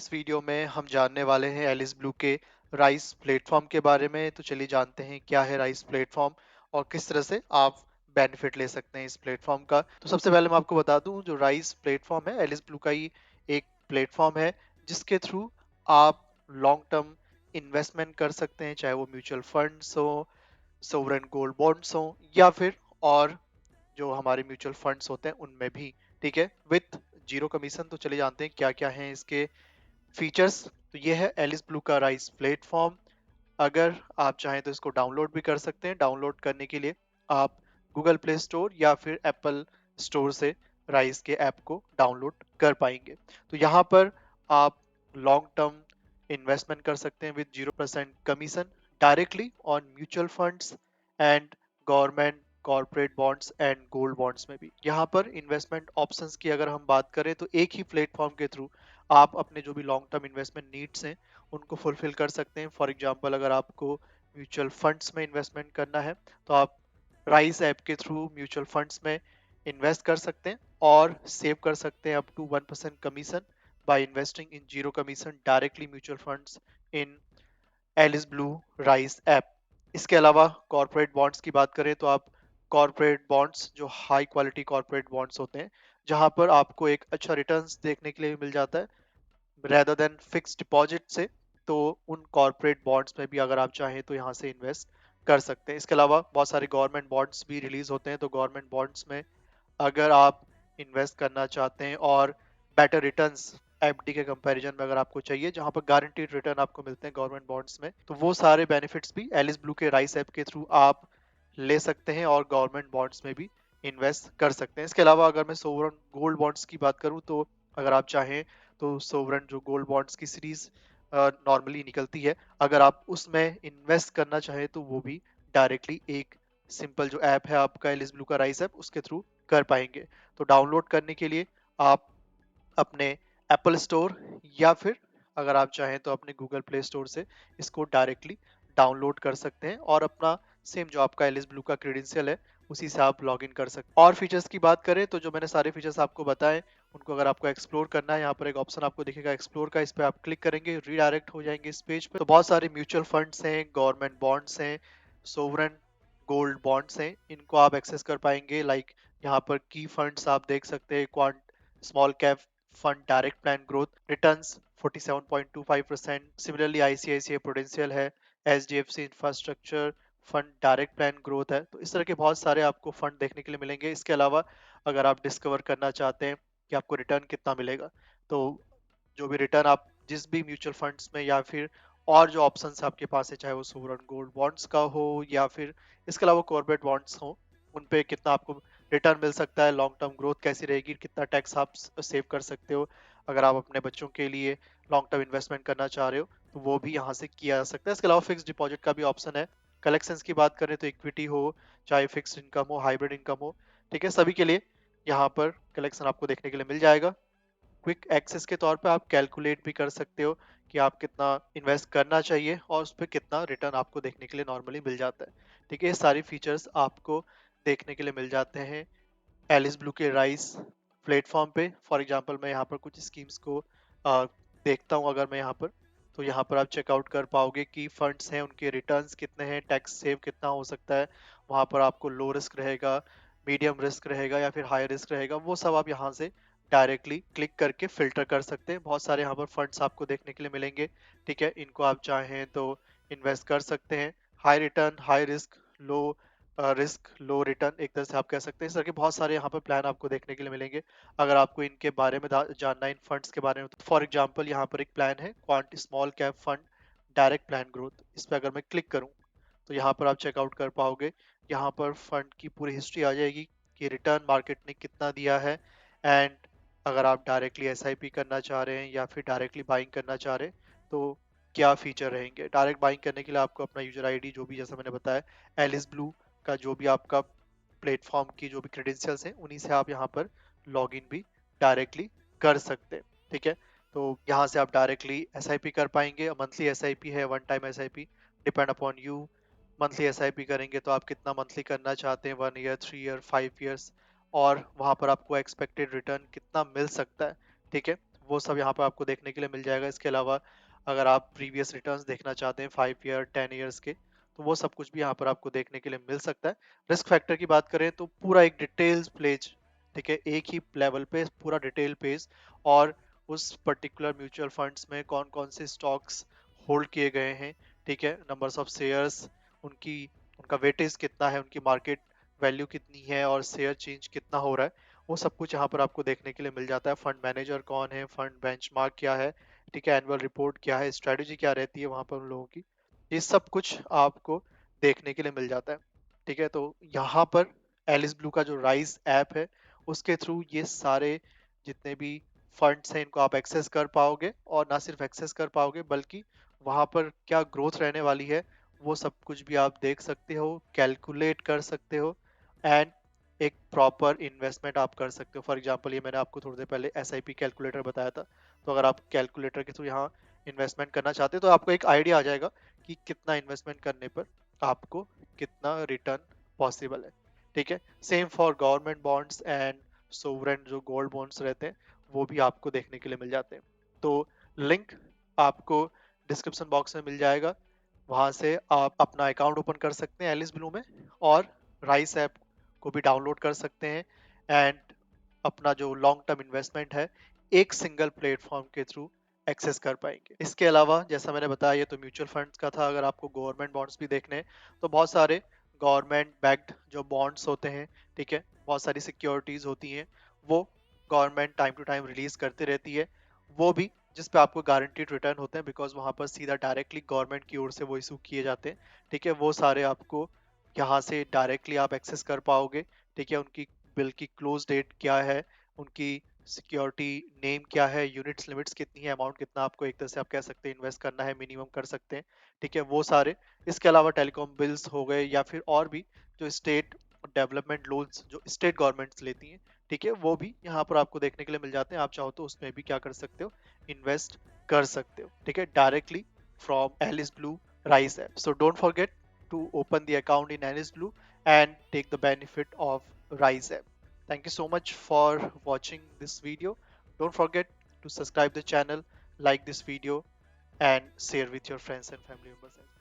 इस वीडियो में हम जानने वाले हैं एलिस ब्लू के राइस प्लेटफॉर्म के बारे में। तो चलिए जानते हैं क्या है राइस प्लेटफॉर्म और किस तरह से आप बेनिफिट ले सकते हैं इस प्लेटफॉर्म का। तो सबसे पहले मैं आपको बता दूं, जो राइस प्लेटफॉर्म है एलिस ब्लू का ही एक प्लेटफॉर्म है जिसके थ्रू आप लॉन्ग टर्म इन्वेस्टमेंट कर सकते हैं, चाहे वो म्यूचुअल फंड्स हो, सोवरेन गोल्ड बॉन्ड्स हो, या फिर और जो हमारे म्यूचुअल फंड्स होते हैं उनमें भी। ठीक है, विथ जीरो कमीशन। तो चलिए जानते हैं क्या क्या है इसके फीचर्स। तो ये है एलिस ब्लू का राइस प्लेटफॉर्म। अगर आप चाहें तो इसको डाउनलोड भी कर सकते हैं। डाउनलोड करने के लिए आप गूगल प्ले स्टोर या फिर एप्पल स्टोर से राइस के ऐप को डाउनलोड कर पाएंगे। तो यहाँ पर आप लॉन्ग टर्म इन्वेस्टमेंट कर सकते हैं with 0% commission directly on mutual funds and government corporate bonds and gold bonds में भी। यहाँ पर इन्वेस्टमेंट ऑप्शंस की अगर हम बात करें तो एक ही प्लेटफॉर्म के थ्रू आप अपने जो भी लॉन्ग टर्म इन्वेस्टमेंट नीड्स हैं उनको फुलफिल कर सकते हैं। फॉर एग्जांपल, अगर आपको म्यूचुअल फंड्स में इन्वेस्टमेंट करना है तो आप राइस ऐप के थ्रू म्यूचुअल फंड्स में इन्वेस्ट कर सकते हैं और सेव कर सकते हैं up to 1% commission by investing in zero commission directly mutual funds in Alice Blue Rise app. इसके अलावा कॉर्पोरेट बॉन्ड्स की बात करें तो आप कॉर्पोरेट बॉन्ड्स, जो हाई क्वालिटी कॉर्पोरेट बॉन्ड्स होते हैं जहां पर आपको एक अच्छा रिटर्न्स देखने के लिए मिल जाता है रेदर देन फिक्स डिपॉजिट से, तो उन कॉर्पोरेट बॉन्ड्स में भी अगर आप चाहें तो यहाँ से इन्वेस्ट कर सकते हैं। इसके अलावा बहुत सारे गवर्नमेंट बॉन्ड्स भी रिलीज होते हैं। तो गवर्नमेंट बॉन्ड्स में अगर आप इन्वेस्ट करना चाहते हैं और बेटर रिटर्न्स एफडी के कंपैरिजन में अगर आपको चाहिए, जहां पर गारंटीड रिटर्न आपको मिलते हैं गवर्नमेंट बॉन्ड्स में, तो वो सारे बेनिफिट्स भी एलिस ब्लू के राइस ऐप के थ्रू आप ले सकते हैं और गवर्नमेंट बॉन्ड्स में भी इन्वेस्ट कर सकते हैं। इसके अलावा अगर मैं सोवरन गोल्ड बॉन्ड्स की बात करूं तो अगर आप चाहें तो सोवरन जो गोल्ड बॉन्ड्स की सीरीज नॉर्मली निकलती है, अगर आप उसमें इन्वेस्ट करना चाहें तो वो भी डायरेक्टली एक सिंपल जो ऐप है आपका एलिस ब्लू का राइस ऐप उसके थ्रू कर पाएंगे। तो डाउनलोड करने के लिए आप अपने एप्पल स्टोर या फिर अगर आप चाहें तो अपने गूगल प्ले स्टोर से इसको डायरेक्टली डाउनलोड कर सकते हैं और अपना सेम जो आपका एलिस ब्लू का क्रेडेंशियल है उसी से आप लॉग इन कर सकते हैं। और फीचर्स की बात करें तो जो मैंने सारे फीचर्स आपको बताए उनको अगर आपको एक्सप्लोर करना है, यहाँ पर एक ऑप्शन आपको दिखेगा एक्सप्लोर का, इस पर आप क्लिक करेंगे रीडायरेक्ट हो जाएंगे इस पेज पे। तो बहुत सारे म्यूचुअल फंड्स हैं, गवर्नमेंट बॉन्ड्स हैं, सोवरेन गोल्ड बॉन्ड्स हैं, इनको आप एक्सेस कर पाएंगे। लाइक यहाँ पर की फंड्स आप देख सकते हैं, Quant small cap fund direct plan growth returns 47.25%। Similarly ICICI Prudential है, HDFC infrastructure fund direct plan growth है। तो इस तरह के बहुत सारे आपको फंड देखने के लिए मिलेंगे। इसके अलावा अगर आप डिस्कवर करना चाहते हैं कि आपको रिटर्न कितना मिलेगा, तो जो भी रिटर्न आप जिस भी म्यूचुअल फंड्स में या फिर और जो ऑप्शंस आपके पास है, चाहे वो सोवरेन गोल्ड बॉन्ड्स का हो या फिर इसके अलावा कॉर्पोरेट बॉन्ड्स हो, उन पे कितना आपको रिटर्न मिल सकता है, लॉन्ग टर्म ग्रोथ कैसी रहेगी, कितना टैक्स आप सेव कर सकते हो, अगर आप अपने बच्चों के लिए लॉन्ग टर्म इन्वेस्टमेंट करना चाह रहे हो तो वो भी यहाँ से किया जा सकता है। इसके अलावा फिक्स डिपॉजिट का भी ऑप्शन है। कलेक्शंस की बात करें तो इक्विटी हो, चाहे फिक्स इनकम हो, हाइब्रिड इनकम हो, ठीक है, सभी के लिए यहाँ पर कलेक्शन आपको देखने के लिए मिल जाएगा। क्विक एक्सेस के तौर पे आप कैलकुलेट भी कर सकते हो कि आप कितना इन्वेस्ट करना चाहिए और उस पर कितना रिटर्न आपको देखने के लिए नॉर्मली मिल जाता है। ठीक है, ये सारी फीचर्स आपको देखने के लिए मिल जाते हैं एलिस ब्लू के राइस प्लेटफॉर्म पे। फॉर एग्जांपल मैं यहाँ पर कुछ स्कीम्स को अ, देखता हूँ। अगर मैं यहाँ पर, तो यहाँ पर आप चेकआउट कर पाओगे कि फंड्स हैं उनके रिटर्न्स कितने हैं, टैक्स सेव कितना हो सकता है। वहाँ पर आपको लो रिस्क रहेगा, मीडियम रिस्क रहेगा या फिर हाई रिस्क रहेगा, वो सब आप यहाँ से डायरेक्टली क्लिक करके फिल्टर कर सकते हैं। बहुत सारे यहाँ पर फंड्स आपको देखने के लिए मिलेंगे। ठीक है, इनको आप चाहें तो इन्वेस्ट कर सकते हैं। High return, high risk, low risk, low return, एक तरह से आप कह सकते हैं। इस तरह के बहुत सारे यहाँ पर प्लान आपको देखने के लिए मिलेंगे। अगर आपको इनके बारे में जानना है, इन फंड्स के बारे में, तो फॉर एग्जांपल यहाँ पर एक प्लान है quant small cap fund direct plan growth. इस पर अगर मैं क्लिक करूँ तो यहाँ पर आप चेकआउट कर पाओगे। यहाँ पर फंड की पूरी हिस्ट्री आ जाएगी कि रिटर्न मार्केट ने कितना दिया है, एंड अगर आप डायरेक्टली एसआईपी करना चाह रहे हैं या फिर डायरेक्टली बाइंग करना चाह रहे हैं तो क्या फीचर रहेंगे। डायरेक्ट बाइंग करने के लिए आपको अपना यूजर आईडी, जो भी जैसा मैंने बताया एलिस ब्लू का जो भी आपका प्लेटफॉर्म की जो भी क्रेडेंशियल्स हैं उन्हीं से आप यहाँ पर लॉगिन भी डायरेक्टली कर सकते हैं। ठीक है, तो यहाँ से आप डायरेक्टली एसआईपी कर पाएंगे। मंथली एसआईपी है, one time SIP, depend upon you. Monthly SIP करेंगे तो आप कितना मंथली करना चाहते हैं, 1 ईयर, 3 ईयर, 5 ईयर्स, और वहाँ पर आपको एक्सपेक्टेड रिटर्न कितना मिल सकता है। ठीक है, वो सब यहाँ पर आपको देखने के लिए मिल जाएगा। इसके अलावा अगर आप प्रीवियस रिटर्न्स देखना चाहते हैं 5 ईयर 10 ईयर्स के, तो वो सब कुछ भी यहाँ पर आपको देखने के लिए मिल सकता है। रिस्क फैक्टर की बात करें तो पूरा एक डिटेल्स पेज, ठीक है, एक ही लेवल पे पूरा डिटेल पेज, और उस पर्टिकुलर म्यूचुअल फंड्स में कौन कौन से स्टॉक्स होल्ड किए गए हैं, ठीक है, नंबर्स ऑफ शेयर्स, उनकी उनका वेटेज कितना है, उनकी मार्केट वैल्यू कितनी है और शेयर चेंज कितना हो रहा है, वो सब कुछ यहाँ पर आपको देखने के लिए मिल जाता है। फंड मैनेजर कौन है, फंड बेंचमार्क क्या है, ठीक है, एनुअल रिपोर्ट क्या है, स्ट्रेटजी क्या रहती है वहाँ पर उन लोगों की, ये सब कुछ आपको देखने के लिए मिल जाता है। ठीक है, तो यहाँ पर एलिस ब्लू का जो राइज ऐप है उसके थ्रू ये सारे जितने भी फंड्स हैं इनको आप एक्सेस कर पाओगे, और ना सिर्फ एक्सेस कर पाओगे बल्कि वहाँ पर क्या ग्रोथ रहने वाली है वो सब कुछ भी आप देख सकते हो, कैलकुलेट कर सकते हो, एंड एक प्रॉपर इन्वेस्टमेंट आप कर सकते हो। फॉर एग्जांपल ये मैंने आपको थोड़ी देर पहले एसआईपी कैलकुलेटर बताया था, तो अगर आप कैलकुलेटर के थ्रू यहाँ इन्वेस्टमेंट करना चाहते हो तो आपको एक आइडिया आ जाएगा कि कितना इन्वेस्टमेंट करने पर आपको कितना रिटर्न पॉसिबल है। ठीक है, same for government bonds and sovereign जो गोल्ड बॉन्ड्स रहते हैं वो भी आपको देखने के लिए मिल जाते हैं। तो लिंक आपको डिस्क्रिप्शन बॉक्स में मिल जाएगा, वहां से आप अपना अकाउंट ओपन कर सकते हैं एलिस ब्लू में, और राइस ऐप को भी डाउनलोड कर सकते हैं, एंड अपना जो लॉन्ग टर्म इन्वेस्टमेंट है एक सिंगल प्लेटफॉर्म के थ्रू एक्सेस कर पाएंगे। इसके अलावा जैसा मैंने बताया ये तो म्यूचुअल फंड्स का था, अगर आपको गवर्नमेंट बॉन्ड्स भी देखने हैं तो बहुत सारे गवर्नमेंट बैक्ड जो बॉन्ड्स होते हैं, ठीक है, बहुत सारी सिक्योरिटीज होती हैं, वो government time to time release करती रहती है, वो भी जिस पे आपको गारंटीड रिटर्न होते हैं, बिकॉज वहां पर सीधा डायरेक्टली गवर्नमेंट की ओर से वो इशू किए जाते हैं। ठीक है, वो सारे आपको यहाँ से डायरेक्टली आप एक्सेस कर पाओगे। ठीक है, उनकी बिल की क्लोज डेट क्या है, उनकी सिक्योरिटी नेम क्या है, यूनिट्स लिमिट्स कितनी है, अमाउंट कितना आपको एक तरह से आप कह सकते हैं इन्वेस्ट करना है, मिनिमम कर सकते हैं। ठीक है, वो सारे, इसके अलावा टेलीकॉम बिल्स हो गए या फिर और भी जो स्टेट डेवलपमेंट लोन्स जो स्टेट गवर्नमेंट्स लेती हैं, ठीक है, वो भी यहाँ पर आपको देखने के लिए मिल जाते हैं। आप चाहो तो उसमें भी क्या कर सकते हो, इन्वेस्ट कर सकते हो, ठीक है, directly from Alice Blue Rise app. So don't forget to open the account in Anis Blue and take the benefit of Rise app. Thank you so much for watching this video. Don't forget to subscribe the channel, like this video, and share with your friends and family members.